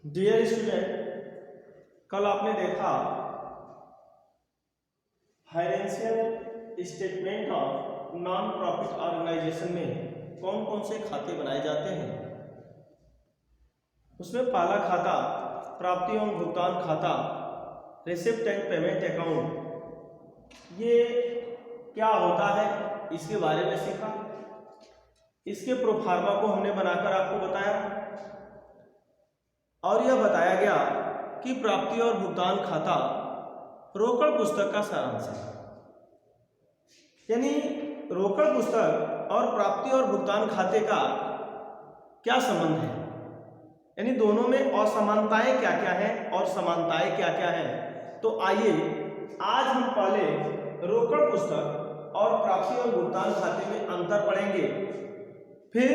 Dear student, कल आपने देखा financial statement of non profit organisation में कौन कौन से खाते बनाए जाते हैं। उसमें पहला खाता प्राप्ति एवं भुगतान खाता, रिसिप्ट एंड पेमेंट अकाउंट, ये क्या होता है इसके बारे में सीखा। इसके प्रोफार्मा को हमने बनाकर आपको बताया और यह बताया गया कि प्राप्ति और भुगतान खाता रोकड़ पुस्तक का सारांश है। यानी रोकड़ पुस्तक और प्राप्ति और भुगतान खाते का क्या संबंध है, यानी दोनों में असमानताएं क्या क्या हैं और समानताएं क्या क्या हैं। तो आइए आज हम पहले रोकड़ पुस्तक और प्राप्ति और भुगतान खाते में अंतर पढ़ेंगे, फिर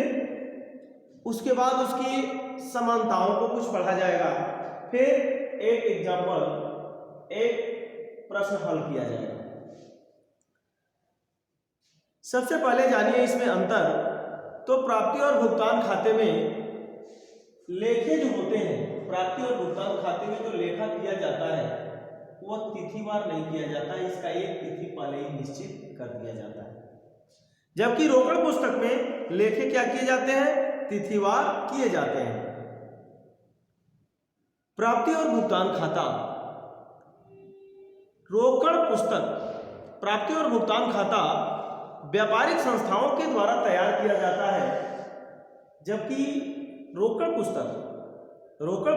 उसके बाद उसकी समानताओं को कुछ पढ़ा जाएगा, फिर एक एग्जाम्पल, एक प्रश्न हल किया जाएगा। सबसे पहले जानिए इसमें अंतर। तो प्राप्ति और भुगतान खाते में लेखे जो होते हैं, प्राप्ति और भुगतान खाते में जो लेखा किया जाता है वह तिथिवार नहीं किया जाता है, इसका एक तिथि पहले ही निश्चित कर दिया जाता है। जबकि रोकड़ पुस्तक में लेखे क्या किए जाते हैं, तिथिवार किए जाते हैं। प्राप्ति और भुगतान खाता, रोकड़ पुस्तक, प्राप्ति और भुगतान खाता व्यापारिक संस्थाओं के द्वारा तैयार किया जाता है, जबकि रोकड़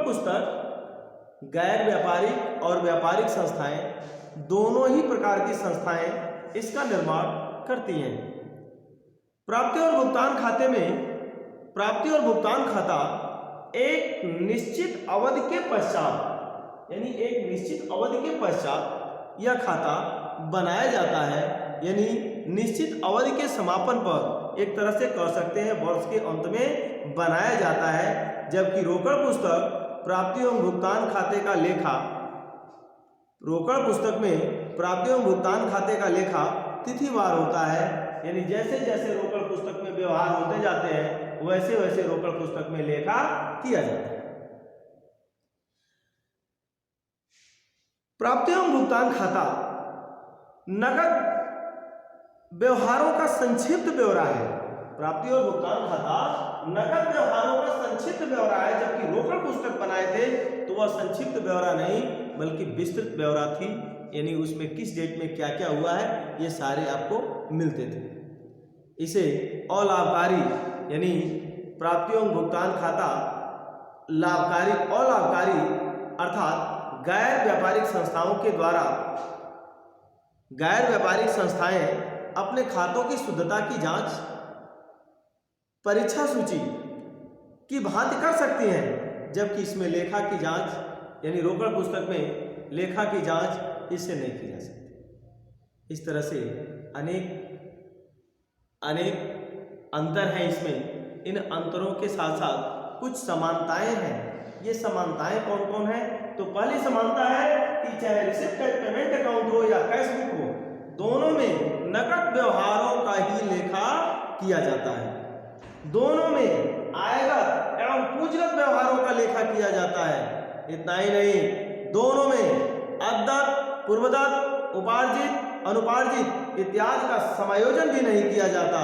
पुस्तक गैर व्यापारिक और व्यापारिक संस्थाएं, दोनों ही प्रकार की संस्थाएं इसका निर्माण करती हैं। प्राप्ति और भुगतान खाते में प्राप्ति और भुगतान खाता एक निश्चित अवधि के पश्चात, यानी एक निश्चित अवधि के पश्चात यह खाता बनाया जाता है, यानी निश्चित अवधि के समापन पर, एक तरह से कह सकते हैं वर्ष के अंत में बनाया जाता है। जबकि रोकड़ पुस्तक प्राप्ति एवं भुगतान खाते का लेखा, रोकड़ पुस्तक में प्राप्ति एवं भुगतान खाते का लेखा तिथिवार होता है, यानी जैसे जैसे रोकड़ पुस्तक में व्यवहार होते जाते हैं वैसे वैसे रोकड़ पुस्तक में लेखा किया जाता है। प्राप्ति एवं भुगतान खाता नकद व्यवहारों का संक्षिप्त ब्यौरा है। प्राप्ति और भुगतान खाता नकद व्यवहारों का संक्षिप्त ब्यौरा है, जबकि रोकड़ पुस्तक बनाए थे तो वह संक्षिप्त ब्यौरा नहीं बल्कि विस्तृत ब्यौरा थी, यानी उसमें किस डेट में क्या क्या हुआ है ये सारे आपको मिलते थे। इसे अलाभकारी, यानी प्राप्ति एवं भुगतान खाता लाभकारी, अलाभकारी अर्थात गैर व्यापारिक संस्थाओं के द्वारा, गैर व्यापारिक संस्थाएं अपने खातों की शुद्धता की जांच परीक्षा सूची की भांति कर सकती हैं, जबकि इसमें लेखा की जांच, यानी रोकड़ पुस्तक में लेखा की जांच इससे नहीं की जा सकती। इस तरह से अनेक अंतर हैं इसमें। इन अंतरों के साथ साथ कुछ समानताएं हैं। ये समानताएं कौन कौन है? तो पहली समानता है कि चाहे रिसिप्ट एंड पेमेंट अकाउंट हो या कैश बुक हो, दोनों में नकद व्यवहारों का ही लेखा किया जाता है। दोनों में आयगत एवं पूंजीगत व्यवहारों का लेखा किया जाता है। इतना ही नहीं, दोनों में अदत्त, पूर्वदत्त, उपार्जित, अनुपार्जित इत्यादि का समायोजन भी नहीं किया जाता,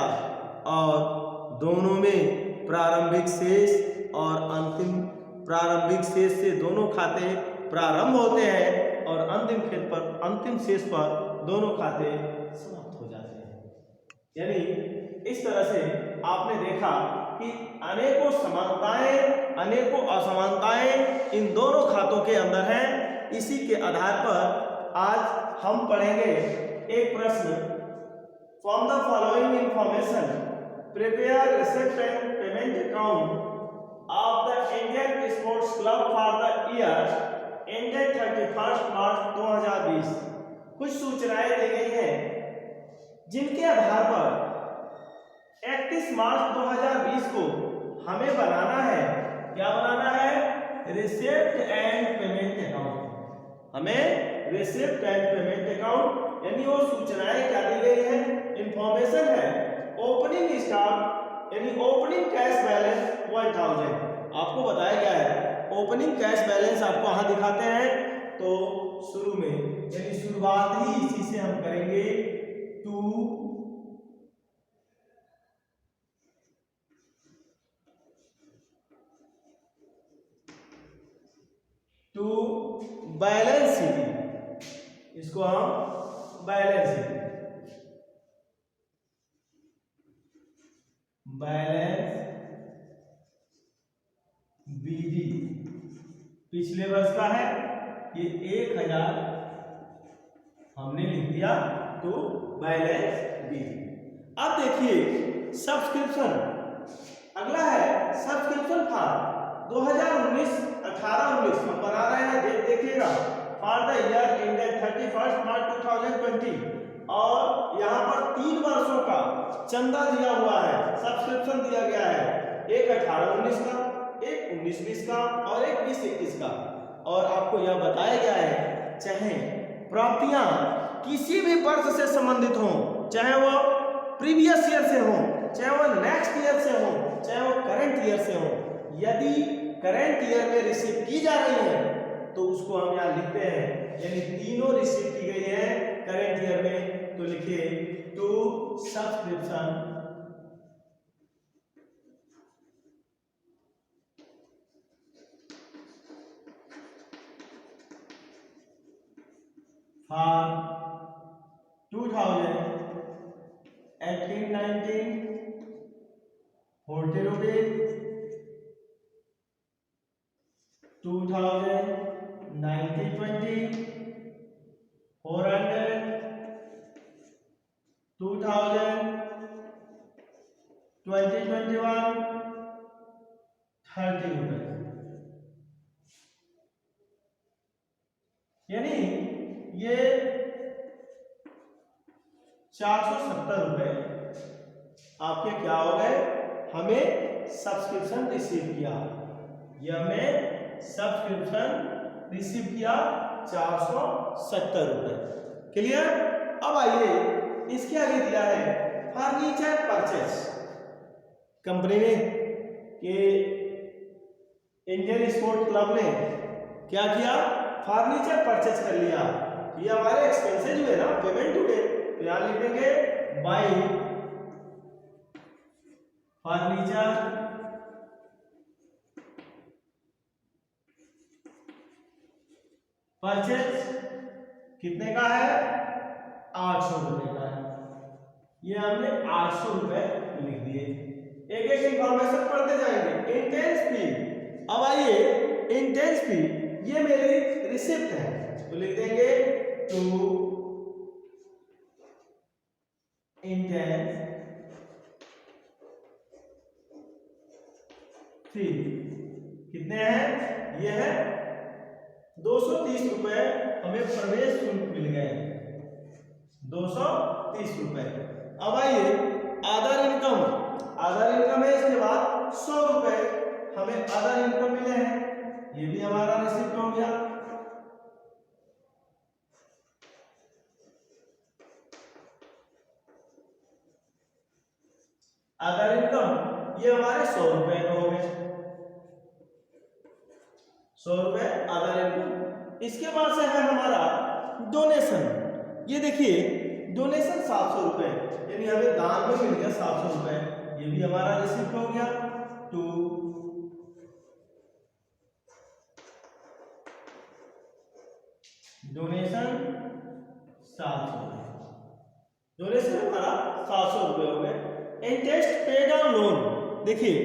और दोनों में प्रारंभिक शेष और अंतिम, प्रारंभिक शेष से दोनों खाते प्रारंभ होते हैं और अंतिम शेष पर दोनों खाते समाप्त हो जाते हैं। यानी इस तरह से आपने देखा कि अनेकों समानताएं, अनेकों असमानताएं इन दोनों खातों के अंदर हैं। इसी के आधार पर आज हम पढ़ेंगे एक प्रश्न, from the following information prepare receipt and payment account of the Indian sports club for the year ended 31 मार्च 2020। कुछ सूचनाएं दी गई हैं जिनके आधार पर 31 मार्च 2020 को हमें बनाना है, क्या बनाना है? Receipt and payment account. हमें रिसिप्ट एंड पेमेंट अकाउंट, यानी वो सूचनाएं क्या दी गई है, इंफॉर्मेशन है। ओपनिंग स्टॉक यानी ओपनिंग कैश बैलेंस 1000, आपको बताया गया है ओपनिंग कैश बैलेंस आपको यहाँ दिखाते हैं। तो शुरू में यानी शुरुआत ही इसी से हम करेंगे। टू बैलेंस शीट, इसको हम बैलेंस शीट, बैलेंस बीडी पिछले वर्ष का है, ये 1000 हमने लिख दिया तो बैलेंस बीडी। अब देखिए सब्सक्रिप्शन, अगला है सब्सक्रिप्शन फॉर 2019-18-19 हम बना रहे हैं, डेट देखिएगा, फॉर द ईयर एंडेड 31 मार्च 2020, और यहाँ पर 3 वर्षों का चंदा दिया हुआ है, सब्सक्रिप्शन दिया गया है, एक 18-19 का, एक 19-20 का और एक 20-21 का। और आपको यह बताया गया है चाहे प्राप्तियां किसी भी वर्ष से संबंधित हो, चाहे वो प्रीवियस ईयर से हो, चाहे वो नेक्स्ट ईयर से हो, चाहे वो करंट ईयर से हो, यदि करंट ईयर में रिसीव की जा रही है तो उसको हम यहाँ लिखते हैं, यानी तीनों रिसीव की गई है करंट ईयर में, तो लिखिए टू सब्सक्रिप्शन फॉर 2018-19 40 रुपीज, 2019-20 400, 2020-21 30 रुपए, यानी ये 470 रुपए आपके क्या हो गए, हमें सब्सक्रिप्शन रिसीव किया, ये हमने सब्सक्रिप्शन रिसीव किया 470 रुपए। क्लियर। अब आइए इसके आगे दिया है फर्नीचर परचेस, कंपनी ने कि इंडियन स्पोर्ट क्लब ने क्या किया, फर्नीचर परचेस कर लिया, ये हमारे एक्सपेंसेस हुए ना, पेमेंट हुए, तो यहां लिख देंगे बाय फर्नीचर परचेस कितने का है, 800 रुपए का है, ये हमने 800 रुपए लिख दिए। एक एक इंफॉर्मेशन पढ़ते जाएंगे। इंटेंस फी, अब आइए इंटेंस फी, ये मेरी रिसिप्ट है, तो लिख देंगे टू इंटेंस फी कितने हैं, ये है 230 रुपए, हमें प्रवेश शुल्क मिल गए 230 रुपए। अब आइए अदर इनकम, अदर इनकम है, इसके बाद 100 रुपए हमें अदर इनकम मिले हैं, ये भी हमारा रिसिप्ट हो गया। अदर इनकम ये हमारे 100 रुपए हो गए, 100 रुपए अदर इनकम। इसके बाद से है हमारा डोनेशन, ये देखिए डोनेशन 700 रुपए, यानी हमें दान में मिल गया 700 रुपए, ये भी हमारा रिसिप्ट हो गया। टू डोनेशन 700, डोनेशन हमारा 700 रुपए हो गए। इंटरेस्ट पेड ऑन लोन, देखिए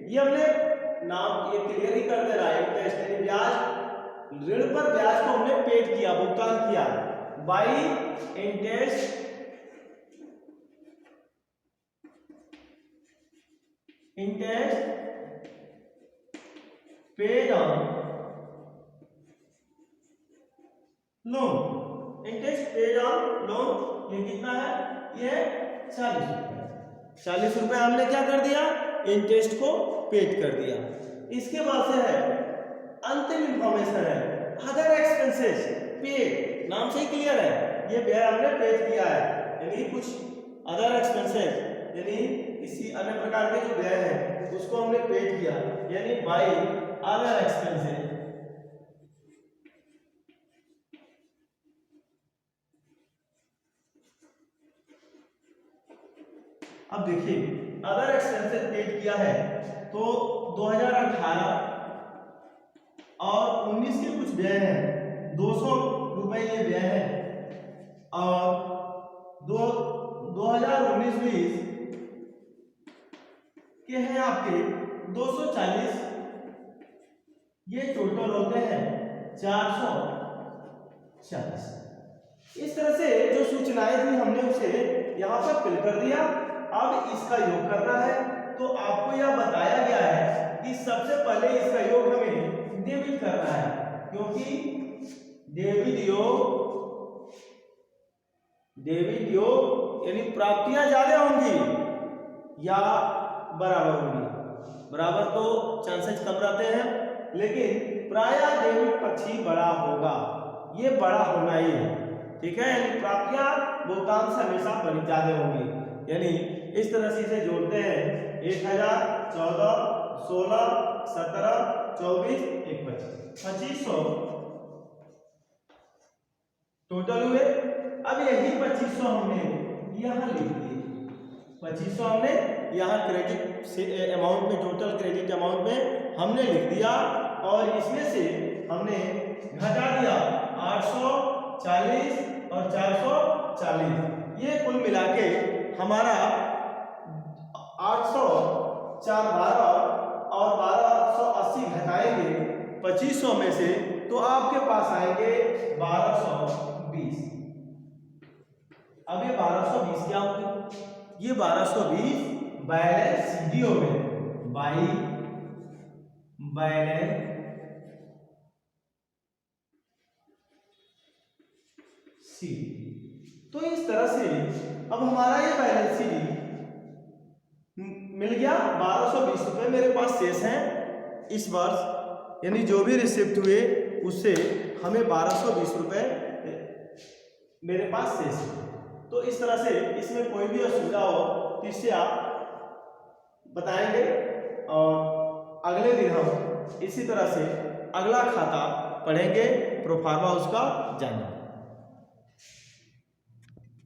ये हमने नाम ये क्लियर ही कर दे रहा है, इंटरेस्ट यानी ब्याज, ऋण पर ब्याज को हमने पेड किया, भुगतान किया, by interest paid on loan, interest paid on loan ये कितना है, ये 40 रुपए, 40 रुपए हमने क्या कर दिया, इंटरेस्ट को पेड कर दिया। इसके बाद से है अंतिम इंफॉर्मेशन है अदर एक्सपेंसेस पेड, नाम से ही क्लियर है, ये व्यय हमने पेड किया है, यानी कुछ अदर एक्सपेंसेस यानी किसी अन्य प्रकार के जो व्यय है उसको हमने पेड किया, यानी बाय अदर एक्सपेंसेस। अब देखिए अदर एक्सपेंसेस पेड किया है तो 2018 और 19 के कुछ व्यय है, 200 रुपए ये व्यय है, और 2019-20 के हैं आपके 240, ये टोटल होते हैं 440। इस तरह से जो सूचनाएं थी हमने उसे यहाँ पर फिल कर दिया। अब इसका योग करना है, तो आपको यह बताया गया है कि सबसे पहले इसका योग हमें डेबिट करना है, क्योंकि डेबिट योग यानी प्राप्तियां ज्यादा होंगी या बराबर होंगी। बराबर तो चांसेस कम रहते हैं, लेकिन प्रायः डेबिट पक्ष ही बड़ा होगा, ये बड़ा होना ही है, ठीक है। यानी प्राप्तियां भुगतान से हमेशा बड़ी ज्यादा होंगी। यानी इस तरह से इसे जोड़ते हैं 1000, 14, 16, 17, 24, 2500 टोटल हुए। अब यही 2500 हमने यहाँ लिख दिए, 2500 हमने यहाँ क्रेडिट से अमाउंट में, टोटल क्रेडिट अमाउंट में हमने लिख दिया, और इसमें से हमने घटा दिया 840 और 440, ये कुल मिला के हमारा 800, 4 12 और 1280 घटाएंगे 2500 में से, तो आपके पास आएंगे 1220। अब ये 1220 क्या होंगे? ये 1220 बैलेंस सीडी हो गए, बाई बैलेंस सीडी। तो इस तरह से अब हमारा ये बैलेंस सीडी मिल गया। 1220 रुपए मेरे पास शेष हैं इस वर्ष, यानी जो भी रिसिप्ट हुए उससे हमें 1220 रुपए मेरे पास शेष है। तो इस तरह से इसमें कोई भी असुविधा हो तो इससे आप बताएंगे, और अगले दिन हम इसी तरह से अगला खाता पढ़ेंगे, प्रोफार्मा उसका जानेंगे।